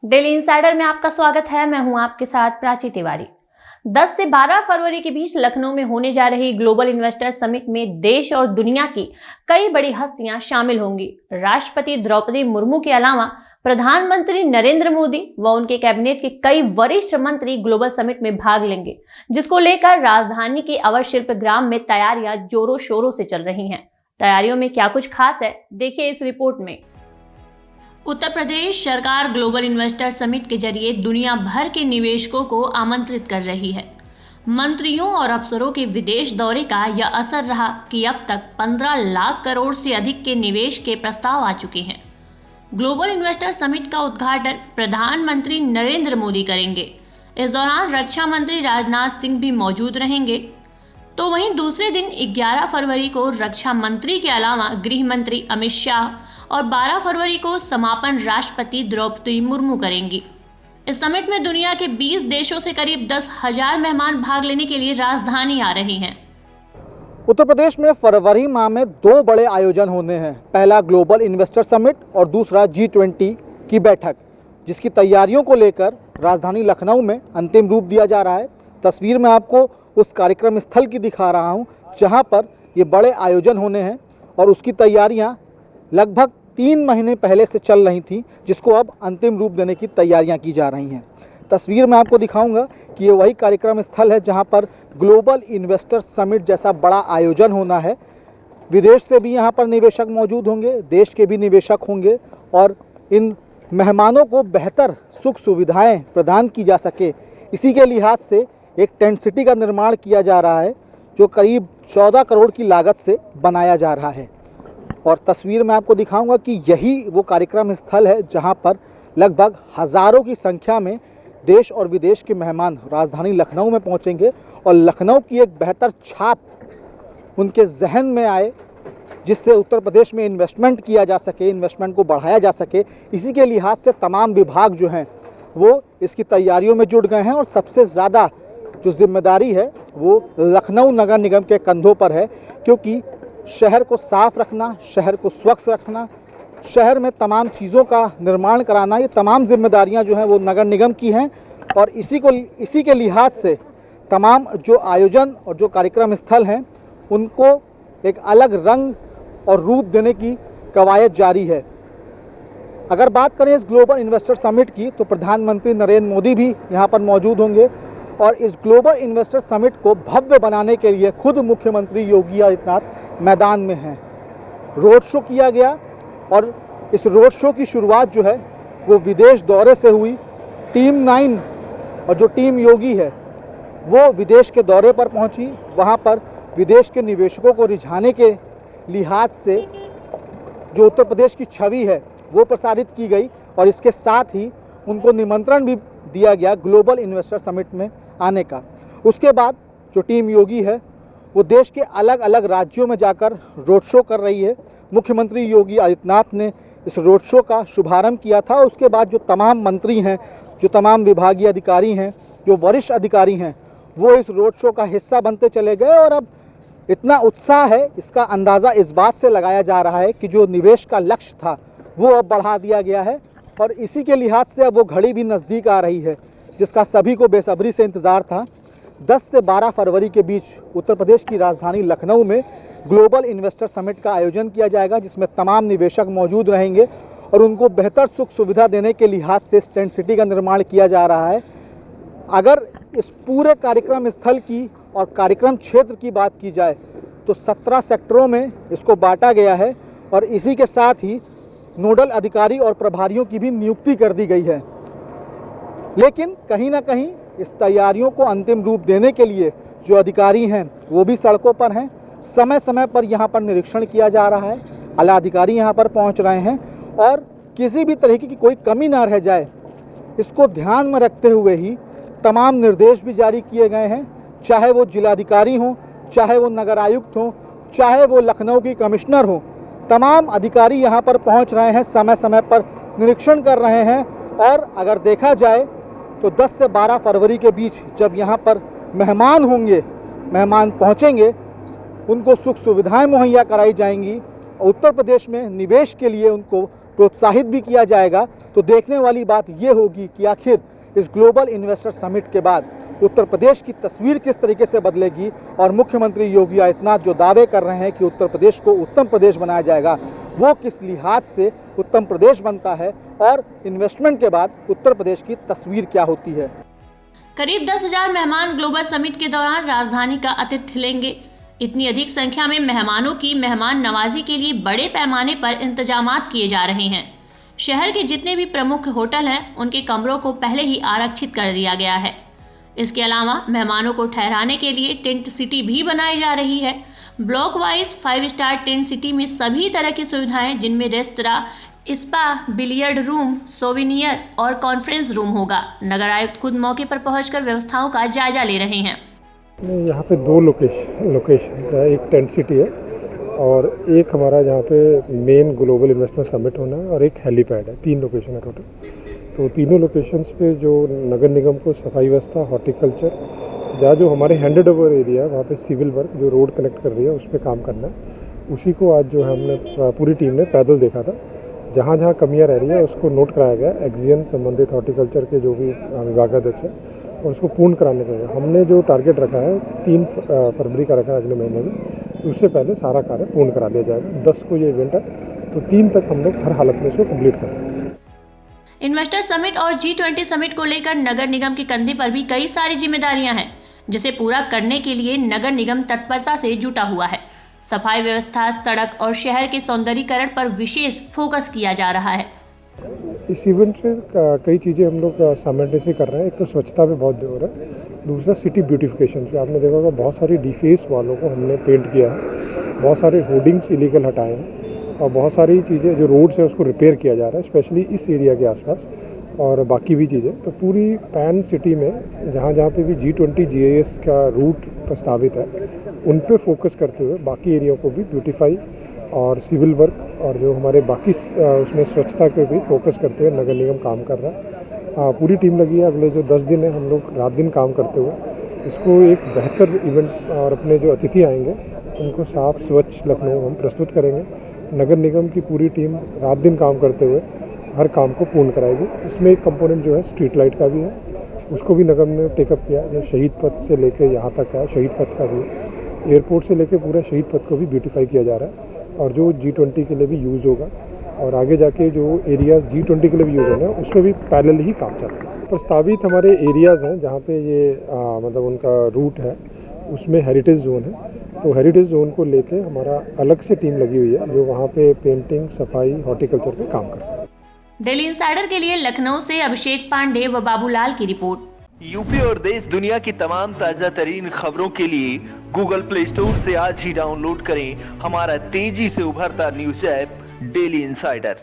Daily insider में आपका स्वागत है। मैं हूं आपके साथ प्राची तिवारी। 10 से 12 फरवरी के बीच लखनऊ में होने जा रही ग्लोबल इन्वेस्टर समिट में देश और दुनिया की कई बड़ी हस्तियां शामिल होंगी। राष्ट्रपति द्रौपदी मुर्मू के अलावा प्रधानमंत्री नरेंद्र मोदी व उनके कैबिनेट के कई वरिष्ठ मंत्री ग्लोबल समिट में भाग लेंगे, जिसको लेकर राजधानी के अवर शिल्प ग्राम में तैयारियां जोरों शोरों से चल रही हैं। तैयारियों में क्या कुछ खास है, देखिए इस रिपोर्ट में। उत्तर प्रदेश सरकार ग्लोबल इन्वेस्टर समिट के जरिए दुनिया भर के निवेशकों को आमंत्रित कर रही है। मंत्रियों और अफसरों के विदेश दौरे का यह असर रहा कि अब तक 15 लाख करोड़ से अधिक के निवेश के प्रस्ताव आ चुके हैं। ग्लोबल इन्वेस्टर समिट का उद्घाटन प्रधानमंत्री नरेंद्र मोदी करेंगे। इस दौरान रक्षा मंत्री राजनाथ सिंह भी मौजूद रहेंगे। तो वहीं दूसरे दिन 11 फरवरी को रक्षा मंत्री के अलावा गृह मंत्री अमित शाह और 12 फरवरी को समापन राष्ट्रपति द्रौपदी मुर्मू करेंगी। इस समिट में दुनिया के 20 देशों से करीब 10,000 मेहमान भाग लेने के लिए राजधानी आ रहे हैं। उत्तर प्रदेश में फरवरी माह में 2 बड़े आयोजन होने हैं। पहला ग्लोबल इन्वेस्टर समिट और दूसरा G20 की बैठक, जिसकी तैयारियों को लेकर राजधानी लखनऊ में अंतिम रूप दिया जा रहा है। तस्वीर में आपको उस कार्यक्रम स्थल की दिखा रहा हूं, जहां पर ये बड़े आयोजन होने हैं और उसकी तैयारियां लगभग 3 महीने पहले से चल रही थी, जिसको अब अंतिम रूप देने की तैयारियां की जा रही हैं। तस्वीर में आपको दिखाऊंगा कि ये वही कार्यक्रम स्थल है जहां पर ग्लोबल इन्वेस्टर समिट जैसा बड़ा आयोजन होना है। विदेश से भी यहां पर निवेशक मौजूद होंगे, देश के भी निवेशक होंगे और इन मेहमानों को बेहतर सुख सुविधाएं प्रदान की जा सके, इसी के लिहाज से एक टेंट सिटी का निर्माण किया जा रहा है, जो करीब 14 करोड़ की लागत से बनाया जा रहा है। और तस्वीर में आपको दिखाऊंगा कि यही वो कार्यक्रम स्थल है जहां पर लगभग हज़ारों की संख्या में देश और विदेश के मेहमान राजधानी लखनऊ में पहुंचेंगे और लखनऊ की एक बेहतर छाप उनके जहन में आए, जिससे उत्तर प्रदेश में इन्वेस्टमेंट किया जा सके, इन्वेस्टमेंट को बढ़ाया जा सके। इसी के लिहाज से तमाम विभाग जो हैं वो इसकी तैयारियों में जुट गए हैं और सबसे ज़्यादा जो जिम्मेदारी है वो लखनऊ नगर निगम के कंधों पर है, क्योंकि शहर को साफ रखना, शहर को स्वच्छ रखना, शहर में तमाम चीज़ों का निर्माण कराना, ये तमाम जिम्मेदारियां जो हैं वो नगर निगम की हैं। और इसी के लिहाज से तमाम जो आयोजन और जो कार्यक्रम स्थल हैं उनको एक अलग रंग और रूप देने की कवायद जारी है। अगर बात करें इस ग्लोबल इन्वेस्टर समिट की, तो प्रधानमंत्री नरेंद्र मोदी भी यहाँ पर मौजूद होंगे और इस ग्लोबल इन्वेस्टर समिट को भव्य बनाने के लिए खुद मुख्यमंत्री योगी आदित्यनाथ मैदान में हैं। रोड शो किया गया और इस रोड शो की शुरुआत जो है वो विदेश दौरे से हुई। टीम 9 और जो टीम योगी है वो विदेश के दौरे पर पहुंची। वहां पर विदेश के निवेशकों को रिझाने के लिहाज से जो उत्तर प्रदेश की छवि है वो प्रसारित की गई और इसके साथ ही उनको निमंत्रण भी दिया गया ग्लोबल इन्वेस्टर समिट में आने का। उसके बाद जो टीम योगी है वो देश के अलग अलग राज्यों में जाकर रोड शो कर रही है। मुख्यमंत्री योगी आदित्यनाथ ने इस रोड शो का शुभारंभ किया था। उसके बाद जो तमाम मंत्री हैं, जो तमाम विभागीय अधिकारी हैं, जो वरिष्ठ अधिकारी हैं, वो इस रोड शो का हिस्सा बनते चले गए और अब इतना उत्साह है, इसका अंदाज़ा इस बात से लगाया जा रहा है कि जो निवेश का लक्ष्य था वो अब बढ़ा दिया गया है और इसी के लिहाज से अब वो घड़ी भी नज़दीक आ रही है, जिसका सभी को बेसब्री से इंतज़ार था। 10 से 12 फरवरी के बीच उत्तर प्रदेश की राजधानी लखनऊ में ग्लोबल इन्वेस्टर समिट का आयोजन किया जाएगा, जिसमें तमाम निवेशक मौजूद रहेंगे और उनको बेहतर सुख सुविधा देने के लिहाज से टेंट सिटी का निर्माण किया जा रहा है। अगर इस पूरे कार्यक्रम स्थल की और कार्यक्रम क्षेत्र की बात की जाए तो 17 सेक्टरों में इसको बांटा गया है और इसी के साथ ही नोडल अधिकारी और प्रभारियों की भी नियुक्ति कर दी गई है। लेकिन कहीं ना कहीं इस तैयारियों को अंतिम रूप देने के लिए जो अधिकारी हैं वो भी सड़कों पर हैं। समय समय पर यहाँ पर निरीक्षण किया जा रहा है, आला अधिकारी यहाँ पर पहुँच रहे हैं और किसी भी तरीके की कोई कमी ना रह जाए, इसको ध्यान में रखते हुए ही तमाम निर्देश भी जारी किए गए हैं। चाहे वो जिलाधिकारी हों, चाहे वो नगर आयुक्त हों, चाहे वो लखनऊ की कमिश्नर हों, तमाम अधिकारी यहाँ पर पहुँच रहे हैं, समय समय पर निरीक्षण कर रहे हैं। और अगर देखा जाए तो 10 से 12 फरवरी के बीच जब यहाँ पर मेहमान होंगे, मेहमान पहुँचेंगे, उनको सुख सुविधाएं मुहैया कराई जाएंगी। उत्तर प्रदेश में निवेश के लिए उनको प्रोत्साहित भी किया जाएगा। तो देखने वाली बात ये होगी कि आखिर इस ग्लोबल इन्वेस्टर समिट के बाद उत्तर प्रदेश की तस्वीर किस तरीके से बदलेगी और मुख्यमंत्री योगी आदित्यनाथ जो दावे कर रहे हैं कि उत्तर प्रदेश को उत्तम प्रदेश बनाया जाएगा, वो किस लिहाज से उत्तम प्रदेश बनता है और इन्वेस्टमेंट के बाद उत्तर प्रदेश की तस्वीर क्या होती है। करीब 10,000 मेहमान ग्लोबल समिट के दौरान राजधानी का आतिथ्य लेंगे। इतनी अधिक संख्या में मेहमानों की मेहमान नवाजी के लिए बड़े पैमाने पर इंतजामात किए जा रहे हैं। शहर के जितने भी प्रमुख होटल हैं, उनके कमरों को पहले ही आरक्षित कर दिया गया है। इसके अलावा मेहमानों को ठहराने के लिए टेंट सिटी भी बनाई जा रही है। Block wise 5 star tent city में सभी तरह की सुविधाएं, जिनमें restaurant, spa, billiard room, souvenir और कॉन्फ्रेंस रूम होगा। नगर आयुक्त खुद मौके पर पहुंचकर व्यवस्थाओं का जायजा ले रहे हैं। यहाँ पे 2 लोकेशन है, एक टेंट सिटी है और एक हमारा जहाँ पे मेन ग्लोबल इन्वेस्टमेंट समिट होना है और एक हेलीपैड है। 3 लोकेशन है टोटल। तो तीनों लोकेशंस पे जो नगर निगम को सफाई व्यवस्था, हॉर्टिकल्चर, जहाँ जो हमारे हैंडेड ओवर एरिया है वहाँ पे सिविल वर्क जो रोड कनेक्ट कर रही है उस पर काम करना है। उसी को आज जो है हमने पूरी टीम ने पैदल देखा था। जहाँ जहाँ कमियाँ रह रही है उसको नोट कराया गया। एक्जियन संबंधित हॉर्टिकल्चर के जो भी विभागाध्यक्ष है और उसको पूर्ण कराने का हमने जो टारगेट रखा है 3 फरवरी का रखा है अगले महीने में। उससे पहले सारा कार्य पूर्ण करा लिया जाएगा। 10 को ये इवेंट है तो 3 तक हम लोग हर हालत में इसको कंप्लीट करेंगे। इन्वेस्टर समिट और G20 समिट को लेकर नगर निगम के कंधे पर भी कई सारी जिम्मेदारियां हैं, जिसे पूरा करने के लिए नगर निगम तत्परता से जुटा हुआ है। सफाई व्यवस्था, सड़क और शहर के सौंदर्यीकरण पर विशेष फोकस किया जा रहा है। इस इवेंट से कई चीज़ें हम लोग साइमल्टेनियसली कर रहे हैं। एक तो स्वच्छता पे बहुत जोर है, दूसरा सिटी ब्यूटिफिकेशन पे आपने देखा होगा बहुत सारी डिफेस वालों को हमने पेंट किया है, बहुत सारे होर्डिंग्स इलीगल हटाए हैं और बहुत सारी चीज़ें जो रोड्स है उसको रिपेयर किया जा रहा है, स्पेशली इस एरिया के आसपास और बाकी भी चीज़ें। तो पूरी पैन सिटी में जहाँ जहाँ पे भी G20 GIS का रूट प्रस्तावित है उन पे फोकस करते हुए बाकी एरिया को भी ब्यूटीफाई और सिविल वर्क और जो हमारे बाकी उसमें स्वच्छता के भी फोकस करते हुए नगर निगम काम कर रहा है। पूरी टीम लगी है। अगले जो 10 दिन है हम लोग रात दिन काम करते हुए इसको एक बेहतर इवेंट और अपने जो अतिथि आएंगे उनको साफ स्वच्छ लखनऊ हम प्रस्तुत करेंगे। नगर निगम की पूरी टीम रात दिन काम करते हुए हर काम को पूर्ण कराएगी। इसमें एक कंपोनेंट जो है स्ट्रीट लाइट का भी है, उसको भी नगर ने टेकअप किया। जो शहीद पथ से लेके यहाँ तक है, शहीद पथ का भी है। एयरपोर्ट से लेके पूरा शहीद पथ को भी ब्यूटीफाई किया जा रहा है और जो G20 के लिए भी यूज़ होगा और आगे जाके जो एरियाज़ G20 के लिए भी यूज़ होना है उसमें भी पैरेलल ही काम चल रहा है। प्रस्तावित हमारे एरियाज़ हैं जहाँ पे ये मतलब उनका रूट है, उसमें हेरिटेज जोन है। तो हेरिटेज जोन को लेके हमारा अलग से टीम लगी हुई है जो वहाँ पे पेंटिंग, सफाई, हॉर्टिकल्चर पे काम कर रहा है। डेली इंसाइडर के लिए लखनऊ से अभिषेक पांडे व बाबूलाल की रिपोर्ट। यूपी और देश दुनिया की तमाम ताजा तरीन खबरों के लिए गूगल प्ले स्टोर से आज ही डाउनलोड करें हमारा तेजी से उभरता न्यूज ऐप डेली इंसाइडर।